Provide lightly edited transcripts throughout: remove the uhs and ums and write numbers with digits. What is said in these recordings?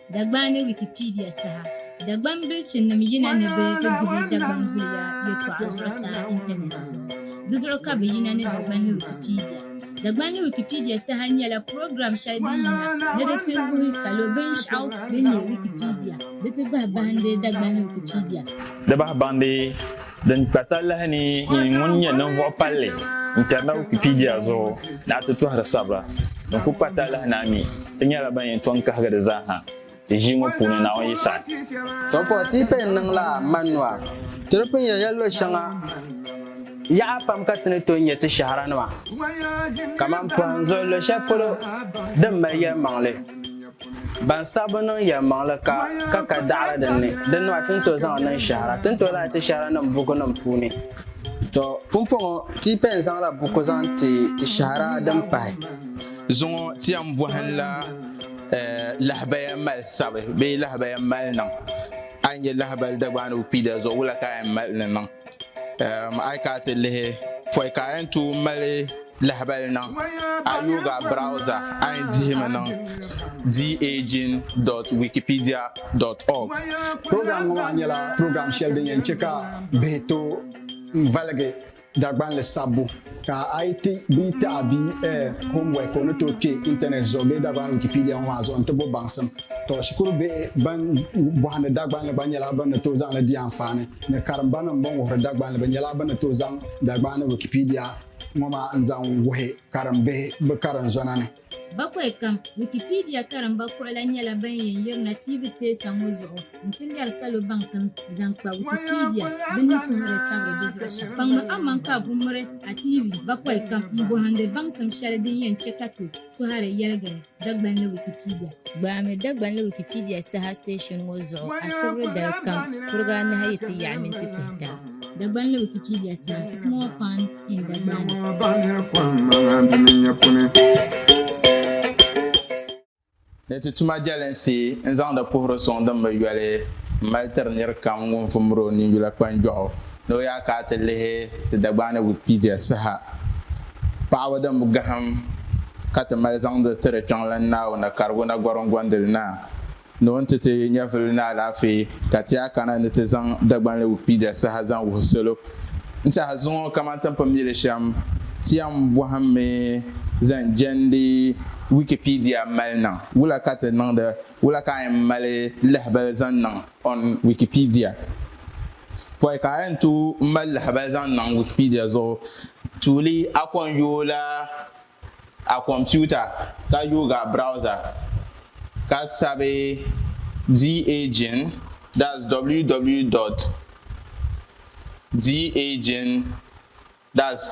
Dagbani Wikipedia Saha. Dagban bilchin nam yina ne be to duhi dagban zuliya yeto azura sa internet zo. Duzuro ka be yina ne Dagbani Wikipedia. Dagbani Wikipedia Saha nyala program shadi yina ne de te wuhi salo ben shaw de ne Wikipedia. De te bah bande Dagbani Wikipedia. De bah bande den patala ni ngunya nan vo palle. Internet Wikipedia zo na to to har sabra. Donc ku patala na mi tinyala ban yen ton ka ga de zaha. Jingo pune na oyi sa to po ti pen nang la manwa terpin ya yallo shanga ya pam katne to nyete shahara na kaman panzo le chapolo de maya mangle ban sabano ya mangle ka dara danne dan wa tin to zan nan shahara tin to la ti shahara nan bugo nan pune to funfon ti pen zan la bugo zan ti shahara dan pai zongo ti am bohanla lahbaya mal sabe be lahbaya mal nan anje lahbal Dagbani Wikipedia zo wala ka mal nan ay ka te le foi ka en tu mal lahbal nan ayuga browser ay dihima nan dagin.wikipedia.org program ma nyala program shell de yen cheka beto valage Dagbani sabu ka IT bita bi homework on to ke internet zo be Dagbani Wikipedia wa zo onto bo bansam to shukuru be ban bohane Dagbani ban yala ban to zan la di amfani ne karamba nan bon wo Dagbani ban yala ban to zan Dagbani Wikipedia mama nzan wohe karambe be karan zonane bakwai kam Wikipedia karamba ko la nyala ban yen yer nativité sangozo ntingal salo bansam zankpa Wikipedia beni to hare sabre dizra shapang ma amanka bumre ativi bakwai kam mbohande bansam share din yen chekati to hare yelgare Dagbani Wikipedia me Dagbani Wikipedia Saha station wozo asabre dal kam kurga na hayati yaminti pehta Dagbani Wikipedia Saha is more fun in Dagbani nete tuma jalensi nzang da puhro son da mayale malter nyer kam ngon fumro ni yula kwanjo no ya ka te lehe te Dagbani Wikipedia Saha pawa da mugaham kata malzang da tere changlan na na kargo na goron gwandel na no ntete nyafel na lafi katia kana nete zang Dagbani Wikipedia Saha zang wusolo nta hazon kama tampam ni le sham tiam bohamme zan jendi Wikipedia malna wala kata nang de wala ka male lahbal zan nang on Wikipedia foi ka en tu mal lahbal zan nang Wikipedia zo tuli akon yola a computer ka yoga browser ka sabe dagin that's www.dagin that's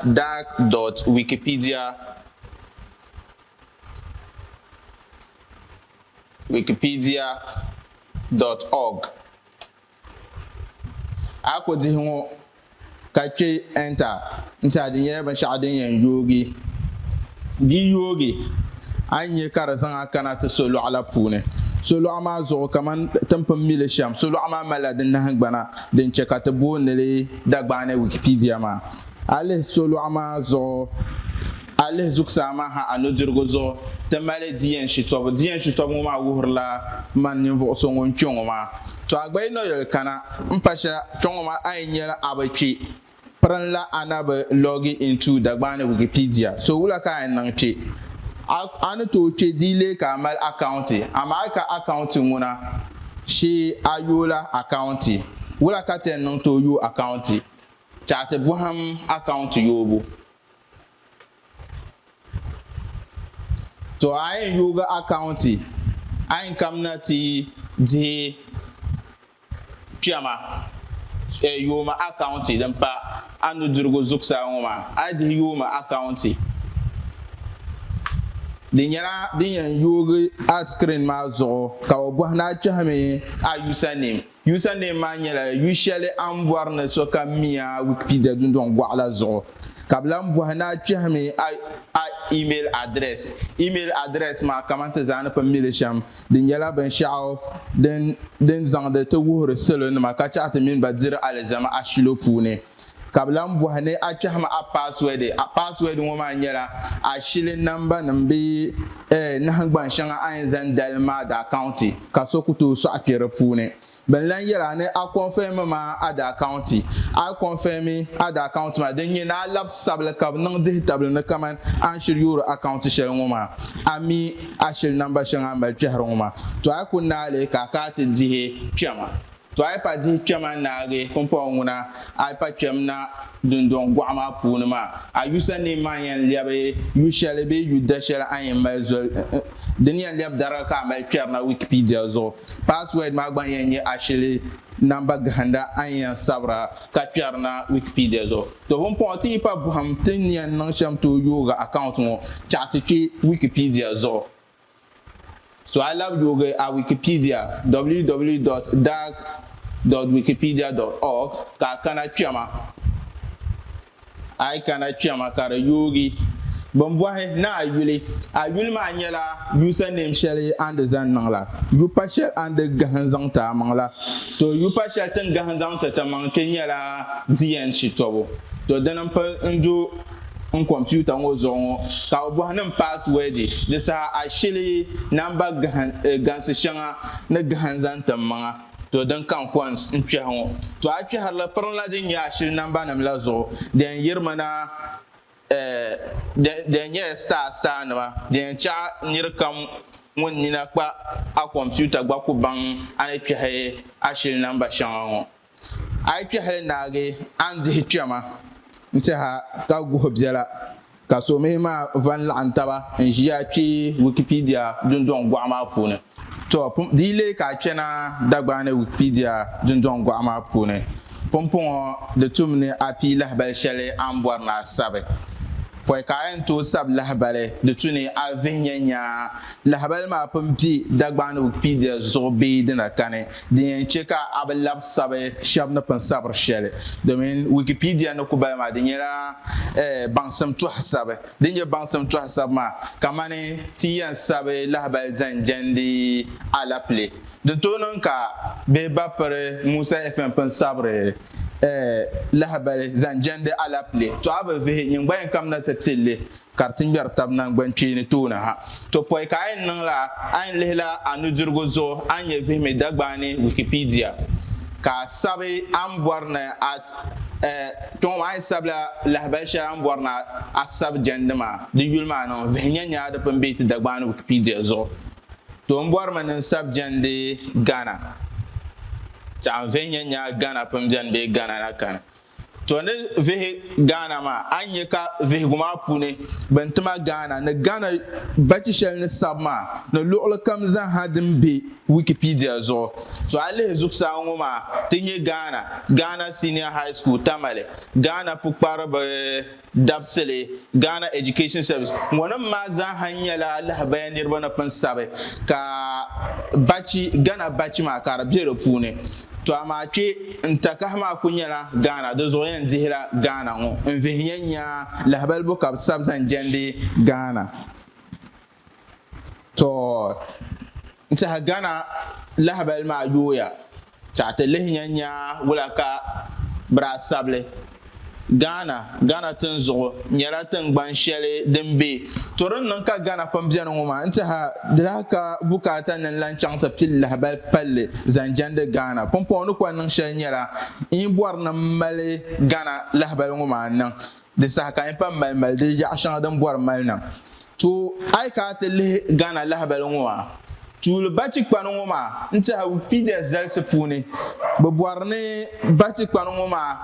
wikipedia.org ako di ho kache enter nta di ye ban sha din yan yogi di yogi anye karazan akana ta solo ala pune solo ama zo kaman tampam mile sham solo ama mala din na hangbana din cheka ta bo ne Dagbani Wikipedia ma ale solo ama zo ale zuksa ma ha anodirgo zo temale DnShitobu ma wuhurla man nyimvo so ngon chongo ma to agbay no yel kana mpasha chongo ma ay nyela abachi pran la anaba log into Dagbani Wikipedia so wula ka ay nang chi anu to che dile ka mal accounti ama ka accounti nguna shi ayola accounti wula ka ten nang to you accounti chate buham account yobu to I yoga account I come na ti di piama yoma account dan pa anu durgo zuksa ngoma I di yoma account dinyara dinyan yoga a screen ma zo ka obo na chame a username ma nyela usually amboar na so ka mia Wikipedia dundon gwala zo kabla mbo na chame a email address ma kamanta zana pa milisham dinyala ben shao den zang de to wuhre selo na ka chata min ba dir alzama ashilo pune kablan buhane a chahma a password ŋo maa nyɛla a shili namba nim bee nahangban shɛŋa a yin zan dali maa da account ka so ku tooi sɔɣi kpɛ di puuni bin lan yɛla ni a confirm ma a da account ma din nyɛ na a labi sabili ka bi niŋ dihi tabili ni kaman an shiri yoori account shɛli ŋo maa a mi a shili namba shɛŋa a mali kpɛhiri ŋo maa to a ku naali ka a ti dihi kpɛma to a pa dihi kpɛma naagi pumpɔŋ ŋuna a pa kpɛm na dundɔŋ gɔɣu maa puuni maa a username maa yɛn lɛbi yu shɛli bee yu da shɛli a yɛn mali zoli din yɛn lɛbi dariga ka a mali kpɛri na Wikipedia zuɣu password maa gba yɛn nyɛ a shili namba gahinda a yɛn sabira ka kpɛri na Wikipedia zuɣu to pumpɔŋ ti yi pa buham ti yɛn niŋ shɛm ti o yoogi account ŋo chaɣa ti kpe Wikipedia zuɣu so a labi yoogi a Wikipedia www.dag.wikipedia.org ka a kana kpɛma ai kana kpɛma ka di yoogi bin bɔhi na a yuli maa nyɛla username shɛli an di zan niŋ la yupa shɛli an di gahin zaŋ ti a maŋ la to yupa shɛli tin gahin zaŋ ti maŋ ti nyɛla DnShitobu to din n do n computer ŋo zuɣu ŋo ka o bɔhi nim password di saha a shili namba gansi shɛŋa ni gahin zaŋ ti maŋa to din kan kɔns n kpɛhi ŋo to a kpɛhirili pirila din nyɛ a shili namba nim la zuɣu din yirimi na din nyɛ star nima din chaɣa niri kam ŋun nina kpa a computer gba ku baŋ a ni kpɛhi a shili namba shɛŋa ŋo a yi kpɛhili naagi an dihi kpɛma n tiɛha ka guhi biɛla ka so mihi maa van laɣam taba n ʒiya kpɛ Wikipedia dundɔŋ gɔɣu maa puuni to di yili ka a kpɛna Dagbani Wikipedia dundɔŋ gɔɣu maa puuni pumpɔŋɔ di tum ni a pii lahabali shɛli an bɔri na a sabi pɔi ka a yɛn tooi sabi lahabali di tu ni a vihi nyɛ lahabali maa pun bɛ Dagbani Wikipedia zuɣu bee dina kani din yɛn chɛ ka a bi labi sabi shɛba ni pun sabiri shɛli domin Wikipedia ni ku bali maa di nyɛla baŋsim tɔhi sabi din nyɛ baŋsim tɔhi sabi maa kamani ti yɛn sabi lahabali zan jɛndi alapile din tooi niŋ ka bihi ba piri Musa FM pun sabiri lahabali zan jɛndi alapile to a bi vihi nyingbayin kam na ti tilli ka ti ŋmɛri tabi nangbani kpeeni tooni ha to pɔi ka a yɛn niŋ la a yɛn lihila a nudirigu zuɣu a yɛn vihimi Dagbani Wikipedia ka a sabi an bɔri ni kpɛŋɔ maa a yɛn sabila lahabali shɛli an bɔri na a sabi jɛndi maa di yuli maa niŋ vihi nyɛ di pun bɛ ti Dagbani Wikipedia zuɣu to n bɔri mi ni sabi jɛndi Ghana an vihi nyɛ Ghana pun biɛni bee Ghana na kani to ni vihi Ghana maa a nyɛ ka vihigu maa puuni bin tima Ghana ni Ghana bachi shɛli ni sabi maa ni luɣuli kam zaaha din bɛ Wikipedia zuɣu to a lihi zuɣusaa ŋo maa ti nyɛ Ghana Senior High School Tamale Ghana pukparibi dabsili Ghana Education Service ŋɔnim maa zaaha nyɛla lahabaya niriba ni pun sabi ka Ghana bachi maa ka di bɛ di puuni to a maa kpe n takahi maa ku nyɛla Ghana di zuɣu yɛn dihila Ghana ŋo n vihi nyɛ lahabali bu ka bi sabi zan jɛndi Ghana to n tiɛha Ghana lahabali maa yooya chaɣa ti lihi nyɛ wula ka bira sabili Ghana tin zuɣu nyɛla tingbani shɛli din bɛ to din niŋ ka Ghana pun biɛni ŋo maa n tiɛha di lahi ka bukaata nin lan chaŋ ti pili lahabali palli zan jɛndi Ghana pumpɔŋ ni kɔni niŋ shɛli nyɛla in bɔri ni mali Ghana lahabali ŋo maa niŋ di saha ka in pa mali di yaɣa shɛŋa din bɔri mali niŋ to a yi ka ti lihi Ghana lahabali ŋo maa tuuli bachi kpani ŋo maa n tiɛha Wikipedia zalisi puuni bi bɔri ni bachi kpani ŋo maa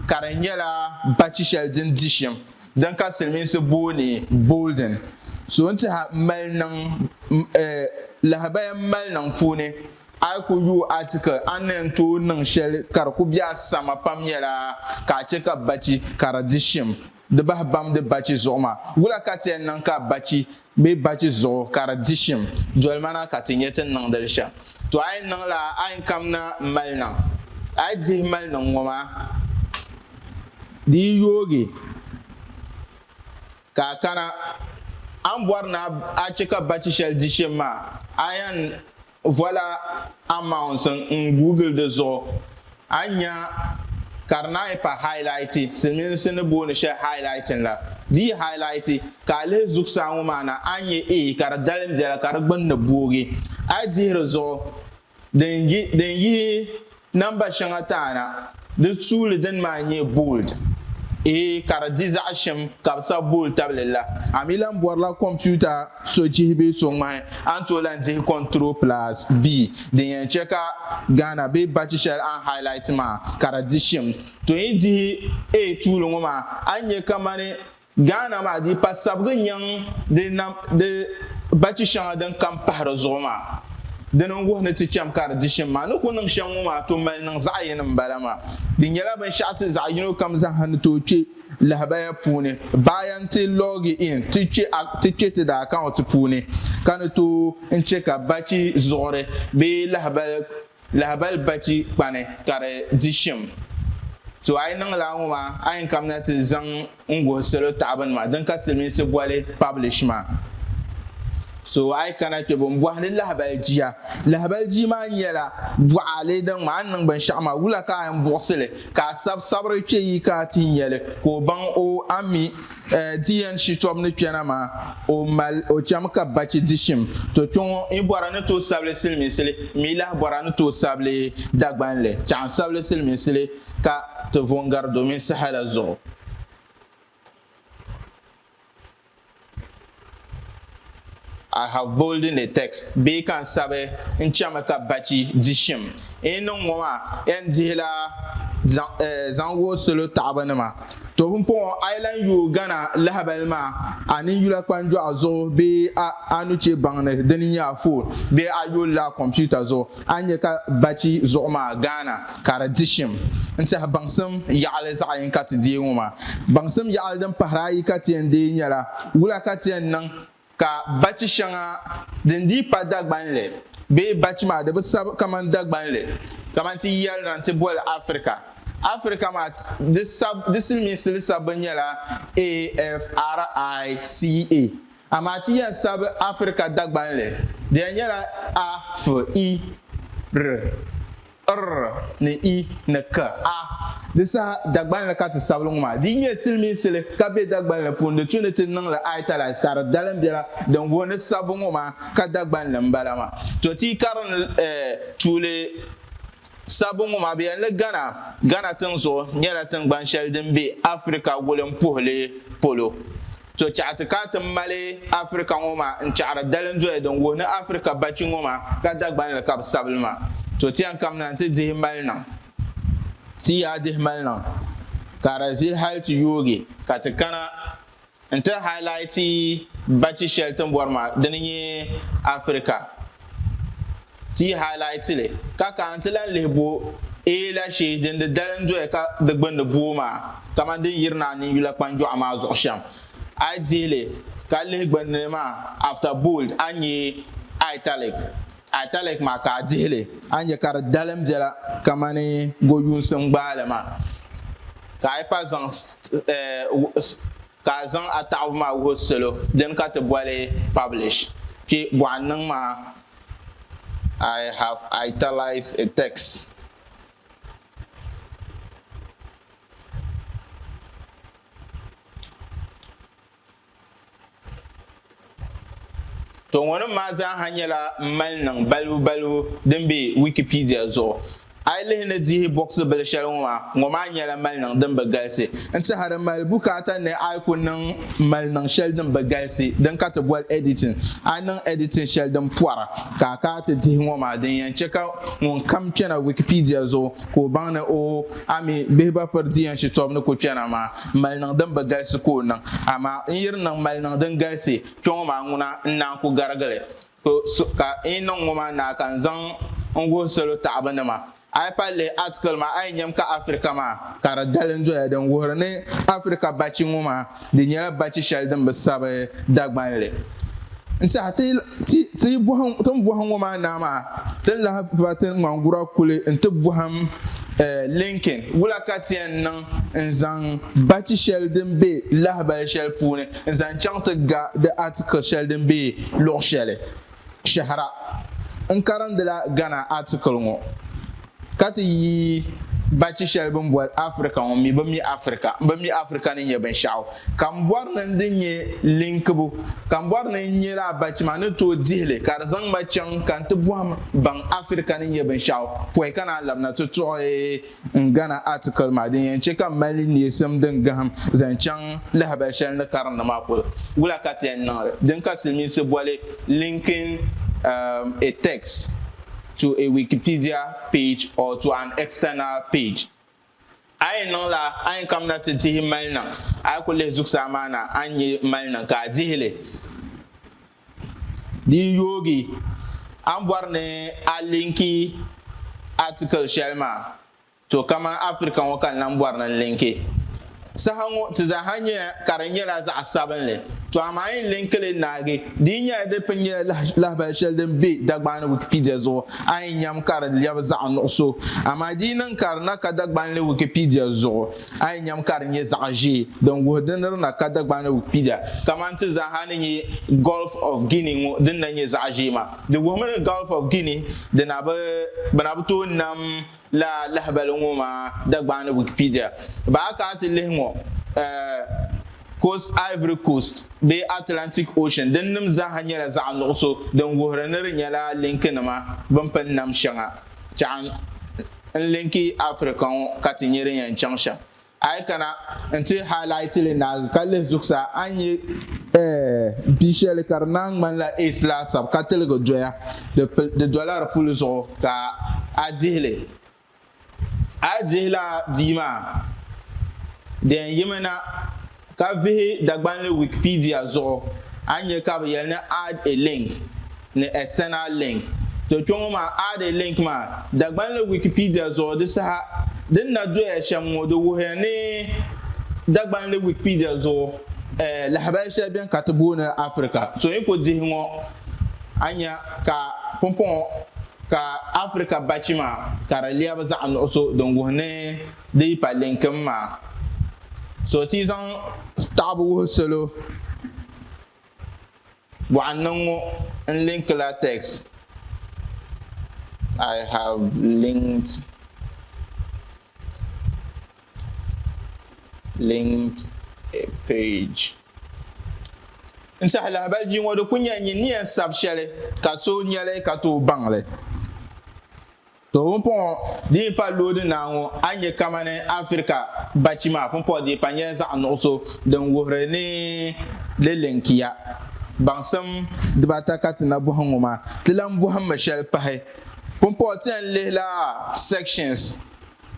ka di nyɛla bachi shɛli din di shim din ka silmiinsi booni bolden so n tiɛha mali niŋ lahabaya mali niŋ puuni a ku yu article an na tooi niŋ shɛli ka di ku bɛ a sama pam nyɛla ka a chɛ ka bachi ka di di shim di bahi bam di bachi zuɣu maa wula ka ti yɛn niŋ ka bachi bee bachi zuɣu ka di di shim dolmana ka ti nyɛ ti niŋdili shɛm to a yɛn niŋ la a yɛn kam na mali niŋ a yi dihi mali niŋ ŋo maa di yi yoogi ka a kana an bɔri na a chɛ ka bachi shɛli di shim maa a yɛn voila amounts n google di zuɣu a nya karna e pa highlighti silmin sin bo ne she highlighting la di highlighti ka le zuksa ngoma na anye kar dalim de la kar gbon na bogi a di rezo den yi number shanga tana de sul den ma nye bold kar diza ashim kabsa bold tablela amilan borla computer so jibe so ma antolan je control plus b den cheka Ghana be batishel an highlight ma karadishim to indi tulu ngoma anye kamane Ghana ma di pasabga nyang de batishan dan kampara zoma den ngo ne ti cham karadishim ma no kunang shangu ma to mal nang zayin balama din yala ban shati zayino kam za han to che lahbaya pune bayan ti log in ti che da account pune kan to in cheka bachi zore be lahbal bachi pane kare dishim to ay nang la ngoma ay kam na ti zang ngo selo taban ma dan ka silmin se boile publish ma so ay kana ke bon bo han lahbal ji ma nyela bo ale dan ma nan ban shama wula ka an bosele ka sabre che yi ka ti nyele ko ban o ami DnShitobu ne piana ma o mal o cham ka bachi dishim to ton in bora ne to sable silmin sele mi la bora ne to sable dagbanle chan sable silmin sele ka to vongar domin sahala zo I have bolded the text. Be can sabe in chamaka bachi dishim. No ngoma en dihla zango solo tabanama. To bumpo island you Ghana lahabelma ani yula kwanjo azo be anuche bangne deninya phone be ayo la computer zo anyeka bachi zoma Ghana karadishim. Nse bangsam yale zayin kat di ngoma. Bangsam yale dan pahrai kat yende nyala wula kat yen nang ka bachi shanga den di pa dagbanle be bachi ma de sab kaman dagbanle kaman ti yal nan ti bol Africa ma this means sabanyala AFRICA amati ya sab Africa dagbanle de nyala ne I ne ka disa dagban la kat sablung ma di nye silmi sile ka be dagban la punde tune te nang la aitala skar dalam biara dan wona sabung ma ka dagban la mbalama to ti karon tule sabung ma be la Ghana tan zo nyela tan ban shel den be Africa wolem pohle polo to chat ka tan male Africa ngoma en chara dalan jo dan wona Africa bachi ngoma ka dagban la ka sablma to ti an kam nan te de malna ti ya de malna kara zil halt yogi katakana enta highlighti bachi shelton borma deni Africa ti highlighti le ka antlan lebo la she den de dalan do ka de gbon boma kama den yirna ni yula kwanjo ama zo sham ideally ka le gbon ma after bold anyi italic ma ka dile anya kar dalam jela kamane goyun sun balama ka ai pa zan ka zan ataw ma wo solo den ka te boile publish ki bwanan ma I have italicized a text to wani ma za hanyala mal nan balu dimbe Wikipedia zo ai lehne di box bel shalwa ngoma nyala mal nan dimbe galse nta hada mal bukata ne ai kunan mal nan shel dimbe galse dan ka to bol editing anan editing shel dim puara ka ta di ngoma den yan cheka ngon kam chena Wikipedia zo ko bana o ami beba per DnShitobu ne ko chena ma mal nan dimbe galse ko nan ama yir nan mal nan den galse choma nguna nan ko garagale ko ka ino ngoma na kan zan ngo solo tabana ma ai palle article ma ai nyam ka Africa ma kara dalen jo ya den worne Africa bachi ngoma de nyala bachi shalden besabe dagbanle nta ti buham tom buham ngoma na ma den la faten mangura kule nta buham linkin wula katien nan nzan bachi shalden be lahbal shal pune nzan chanta ga de article shalden be lo shale shahara nkaran de la Ghana article ngo kati yi bachi shel bun bol Africa on mi bami Africa ni ye ben shaw kam bor nan dinye link bu kam bor nan nyela bachi man to dihle kar zang ma chang kan to boam bang Africa ni ye ben shaw poe kana labna to ngana article ma din che kam mali ni sem den gam zan chang la ba shel na karna ma ko wula katien na den ka silmi se boile linking a text to a Wikipedia page or to an external page. I know la I come na ti malna I ko le zuksa mana anye malna ka dihile di yogi am warne a linki article shelma to kama African wakan nan warna linki sahango tizahanya karanyela za asabanle to amai linkle nage dinya de penye la ba shel dem be Dagbani Wikipedia zo ay nyam kar liab za no ama dinan kar na ka Dagbani Wikipedia zo ay nyam kar nye za ji don wodener na ka Dagbani Wikipedia kaman tizahani ni Gulf of Guinea din na nye za ji ma the woman Gulf of Guinea den banabuto nam la lahbalungu ma Dagbani Wikipedia ba ka tilhengo Coast Ivory Coast be Atlantic Ocean den nim za hanyara za also den wohraner nyala link nama bampan nam shanga chan linki African katinyere yan changsha ay kana enti highlight le na kale zuksa anyi bishel karnang man la isla sab katel go joya de dollar pour zo ka adile dima den yemena ka vi Dagbani Wikipedia zo anye ka be yelna add a link ne external link to twoma add a link ma Dagbani Wikipedia zo de sa den na do e shamo do wo he ne Dagbani Wikipedia zo la habasha bien katabo na Africa so yiko di ho anya ka pompon ka Africa bachima karalia ba za an so don wo ne de pa link ma so tizan stable solo wanango and link la text I have linked a page insa hala balji ngodo kunya ni en sabshele ka so nyale ka to bangle to pon di pa load na ngo anye kamane Africa bachima pon di panyeza anoso den wohre ni le lenkia bansam de bataka na buhangoma tilam buham mashal pahe pon ten le la sections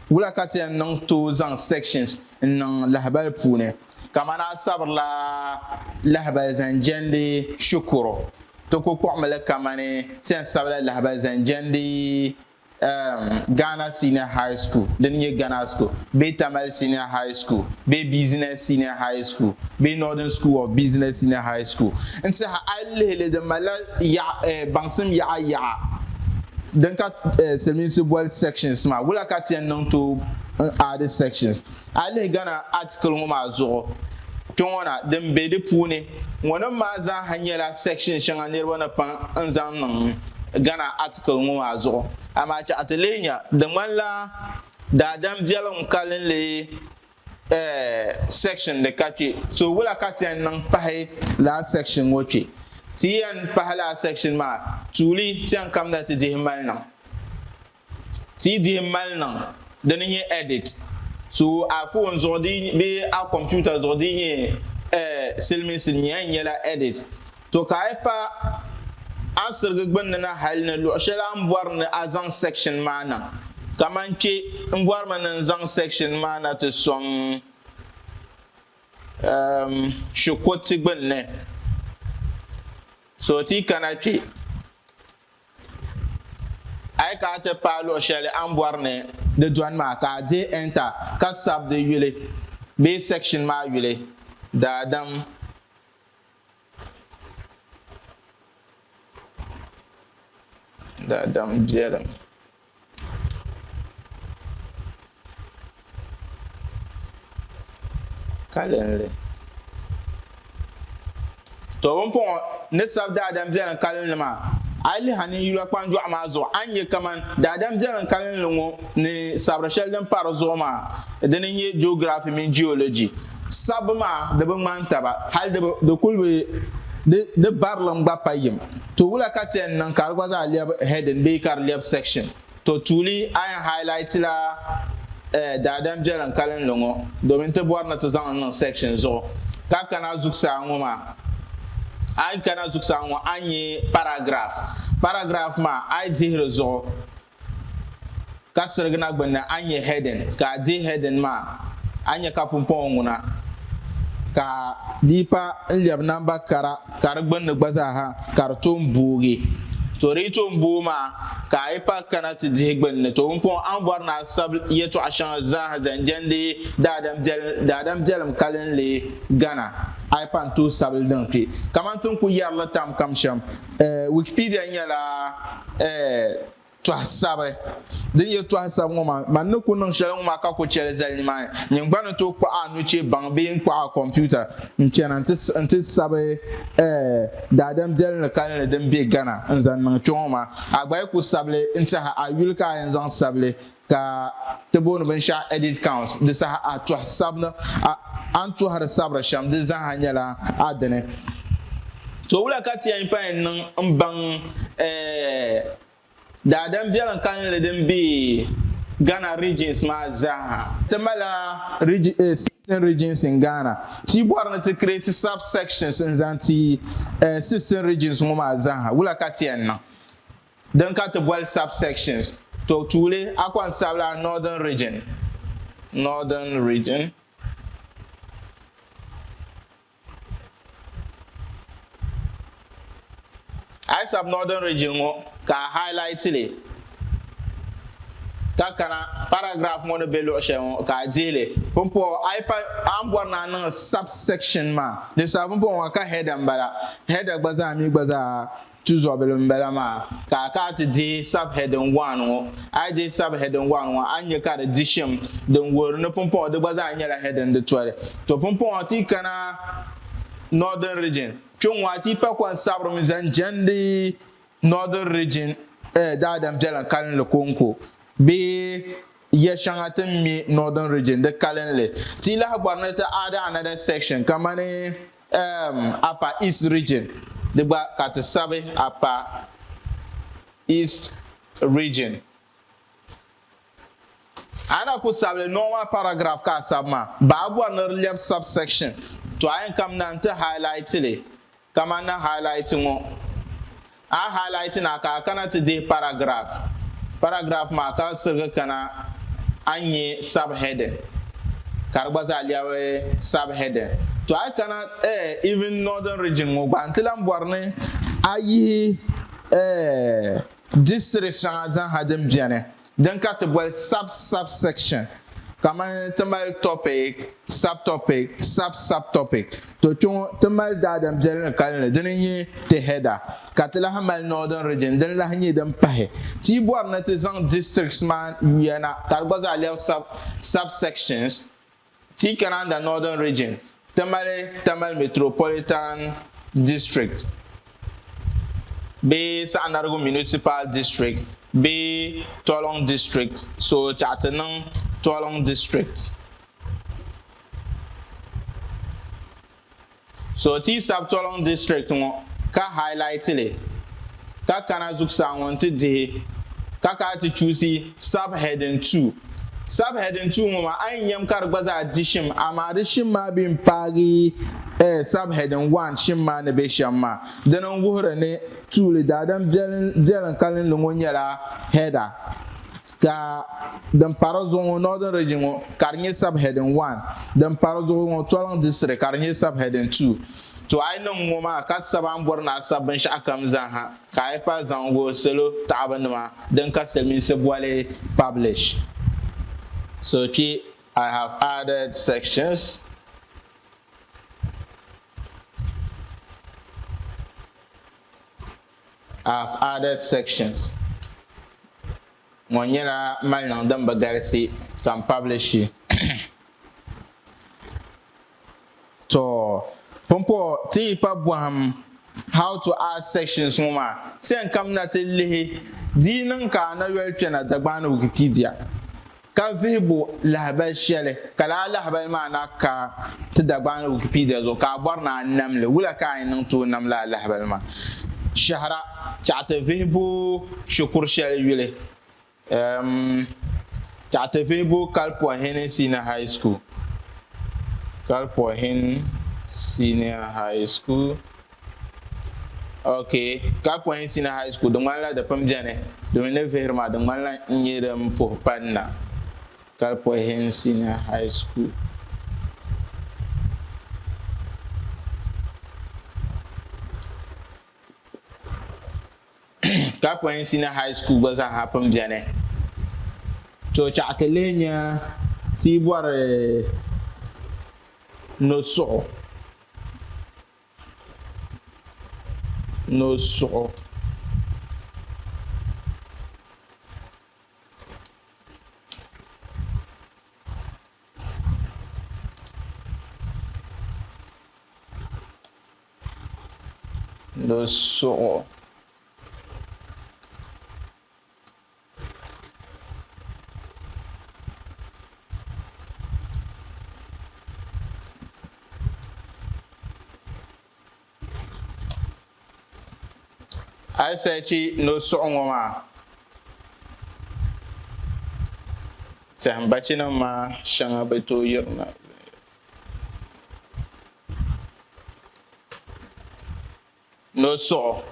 wula katen nang to zang sections nang lahbal pune kamana sabla lahbal zanjandi shukuro to ko kwamale kamane ten sabla lahbal zanjandi Ghana Senior High School, then you Ghana School, be Tamil Senior High School, be Business Senior High School, be Northern School of Business Senior High School. And so I lay the mala ya bangsam ya. Then cut self sections ma. Will I cut you known to other sections? I lay Ghana article homa zo. Chona them be the pune. One of maza hanyera section shanga near one upon anzam Ghana article homa zo. Amacha atelenya de manla da dam dialon kalin le section de kati so wala kati nan pahe la section wochi ti an pahala section ma tuli tian kamna ti de malna ti de malna de ni edit so a phone zodi be a computer zodi ni selmi silnya la edit to kai pa answer gban na hal na lo shala mbwar na azang section mana kamanche mbwar man zang section mana to song shukoti gban ne so ti kanachi ay ka te pa lo shala mbwar ne de douane ma ka de enter ka sab de yule be section ma yule da dam da dam bielam kalenle to bon pon ne sab da dam bielam kalenle ma ali hani yula kwan jo amazo anye kaman dadam jaran kalen lungo ni sabra sheldon parazoma de ni geography min geology sabma de man taba hal de kulbe de barlam ba payim to wula katen nan kargwa za liab heading be kar liab section to tuli ayan highlight la dadam jaran kalen lungo domin te borna to zan nan section zo ka kana zuksa ngoma ay kana zuksa ngo anye paragraph ma ay zihro zo ka sergna gbanna anye heading ka di heading ma anye ka pumpon nguna ka dipa liab namba kara gbanna gbaza ha karton bugi to rito mbuma ka ay pa kana ti di gbanna to pumpon an borna sab yeto ashan za zanjande dadam jalam kalen le gana ay pan to sabl dan pe kaman ton ku yarla tam kam sham Wikipedia nyala to hasabe den ye to hasab ngoma man no kunun shalon ma ka ko chele zalni ma nyingba to kwa anu che bangbe kwa computer nchena anti sabe dadam del kan den be gana nzan man choma agbay ku sable nta ayul ka nzan sable ka te bonu ben sha edit count de sa a to hasabna an to har sabra sham de zan hanyala adene to wula kati yan pa nan mbang dadam bialan kan le den bi Ghana regions ma zaha temala regions in Ghana ti borna to create subsections in zanti system regions ma zaha wula kati yan nan dan ka to bol subsections to tule akwan sabla northern region I sub northern region ka highlight le ka kana paragraph mo no belo shen ka dele pompo I pa ambwa na subsection ma de sa pompo wa ka header mbala header gbaza mi gbaza tuzo belo mbala ma ka ti di subheading 1 I di subheading 1 anye ka de dishim den wor no pompo de gbaza anye la heading de twale to pompo ti kana northern region chungwa ti pa kwan sabro mi zanjandi northern region dadam jalan kalen le konko be yeshangatem mi northern region de kalen le ti la barna ta ada another section kamane upper east region de ba kat sabe upper east region ana ko sable normal paragraph ka sabma babu another left subsection to ayen kam nan ta highlight le kama na highlighting a highlighting aka kana to the paragraph ma ka sirga kana anye subheading karbaza aliawe subheading to I kana even northern region mo bantilam borne ayi district sangaza hadem biane dan ka to bol subsection kama temal topic subtopic subtopic to temal dadam jere kalne denye te header katela hamal northern region den la hanye dem pahe ti borna te zang districts man yana karbaza aliaw subsections ti kananda northern region temal metropolitan district be Sanargo municipal district be Tolong district so chatanang Tolong district so ti sub Tolong district ka highlight le ka kana zuksa wanti de ka ti choose subheading 2 mama anyam karbaza addition amari shimma bin pagi subheading 1 shimma ne be shamma danan wuhura ne tuli dadam jalan kalin lungonyala header ka dan parazo northern region karnye subheading 1 dan parazo Tolong district karnye subheading 2 to I know moma ka saban borna sabban shakam zaha ka ai pa zango selo tabanma dan ka selmin se boile publish so I have added sections. Monyela malnang damba galsi can publish it. To pompo ti pa buam how to add sections ngoma sen kam na te lehe dinan ka na yel twena Dagbani Wikipedia ka vibo lahbal shele kala lahbal ma na ka te Dagbani Wikipedia zo ka barna namle wula ka nan to namla lahbal ma shahra chaate vibo shukur shele yule chaate vibo kalpo hen senior high school kalpo hen senior high school. Okay, kalpo hen senior high school dongala da pam jane domine verma dongala nyerem pour panna kalpo hen senior high school. Kalpo hen senior high school baza hapam jane to chatelenya ti boare no so I say no song ma tam bachina ma shanga beto yerna no so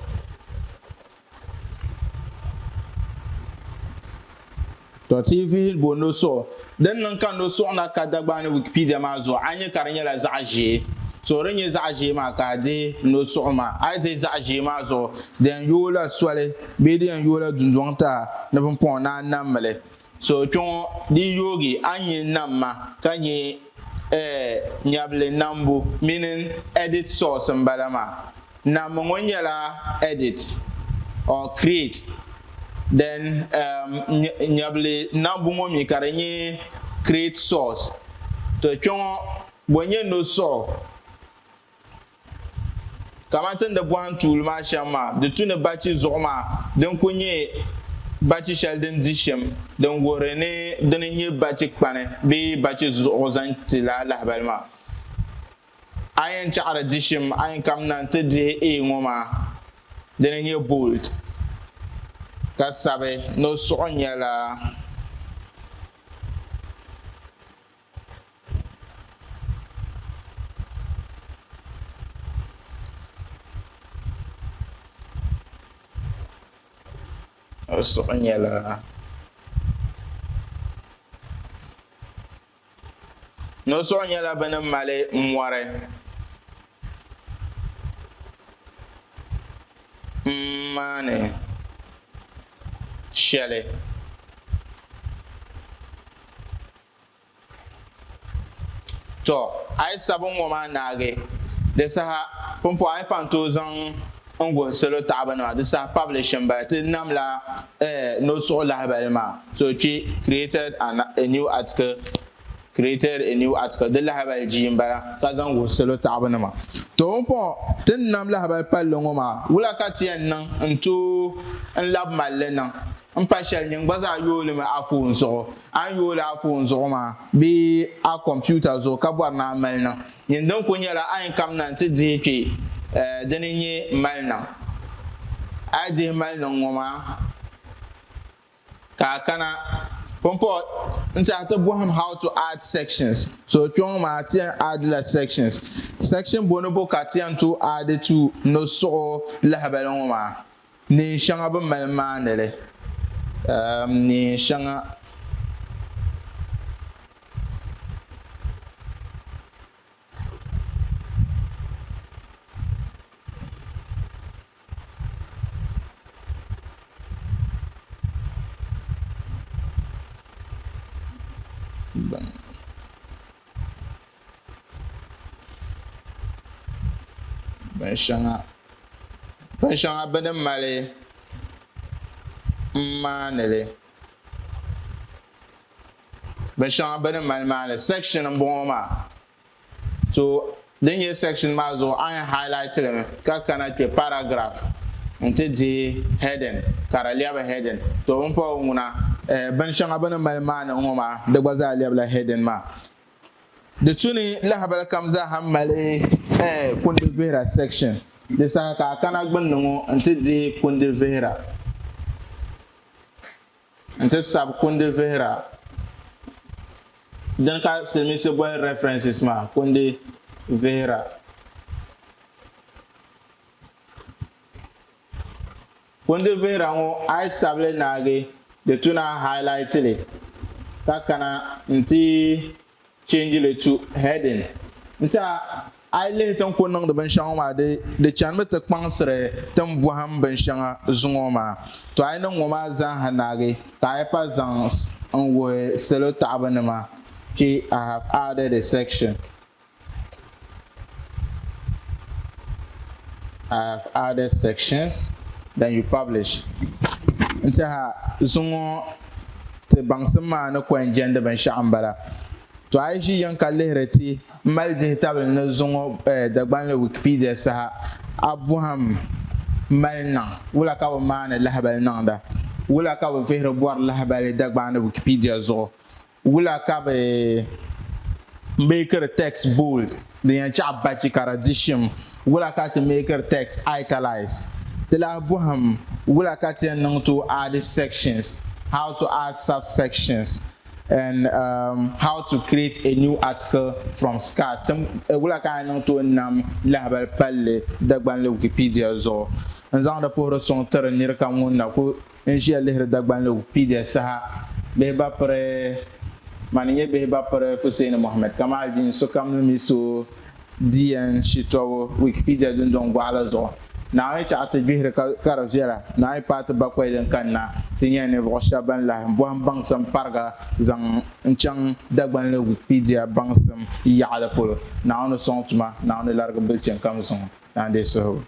to TV bo no so den nan kan no so na ka Dagbani Wikipedia ma zo anye karanya la zaje so renye zaje ma ka de no so ma ai de zaje ma zo den yola swale be den yola dundwanta na pon na namle so chon di yogi anye namma kanye nyable nambo meaning edit source mbalama na mongonyala edit or create then nyable nambo ngomi karenye create source to chon bonye no so kamata da buhan tool ma shama de tune bachi zoma den kunye bachi shelden disham den worene den nye bachi kpane be bachi zozan tila lahbalma ayen chara disham ayen kamna te de ngoma den nye bold ka sabe no sonya la sonya la no sonya la bana male mware mane shele to ai sabon ngoma nage de sa pompo ai panto zan ongo selo tabana de sa publishing ba te namla no so la ma so she created a new article de la habal jimba ka zan go selo tabana ma to pompo tin namla habal pallo ma wula katiyan nan nto en lab malena en pashal nyang baza yole ma afun so an yole afun so ma bi a computer zo ka barna malna nyen dan ko nyala an kam nan te de ke denenye malna ade malna ngoma ka kana pompo nta to boham how to add sections so twon ma atian add la sections section bonobo katian to add to no so la habal ngoma ni shanga ba malma nele ni shanga Penshanga bene male manele Penshanga bene male section mboma to din ye section ma zo an highlight le ka kana te paragraph nti di heading karaliaba heading to on po nguna ban shanga ban malman ngoma de gbaza liabla heading ma de tuni la habal kamza hammale kunde vera section de sa ka kana gbon ngo nti di kunde vera nti sab kunde vera dan ka semi se boy references ma kunde vera kunde vera ngo ai sable nage de tuna highlight le ka kana nti change le to heading nta ai le tan ko nang de ban shang ma de chan me te kpangsre tan bu ham ban shang zungo ma to ai nang ma zan hanage ka ai pa zan on selo tabanama ki I have added a section. I have added sections, then you publish. Nta zungo te bangsama na ko agenda ban shambala to ai ji yanka lehreti mal digital na zungo Dagbani Wikipedia Saha abuham malna wala ka ma na lahabal nanda wala ka vehre bor lahabal Dagbani Wikipedia zo wala ka make a text bold the chat bachi addition wala ka to make a text italize the abuham wala ka to know to add sections, how to add subsections, and how to create a new article from scratch. Wala ka know to nam label palle Dagbani Wikipedia zo nzang da pour son ter nir ka mun na ko enjia le Dagbani Wikipedia Saha be ba pre maniye be ba pre Hussein Mohammed Kamal din so kam mi so DnShitobu Wikipedia dun don gwala zo na ai cha ta bihre ka ravela na ai pat ba ko den kanna tinya ne vosha ban la bo bang sam parga zang nchang Dagbani Wikipedia bang sam ya da polo na on son tuma na on larga bil chen kam son na de so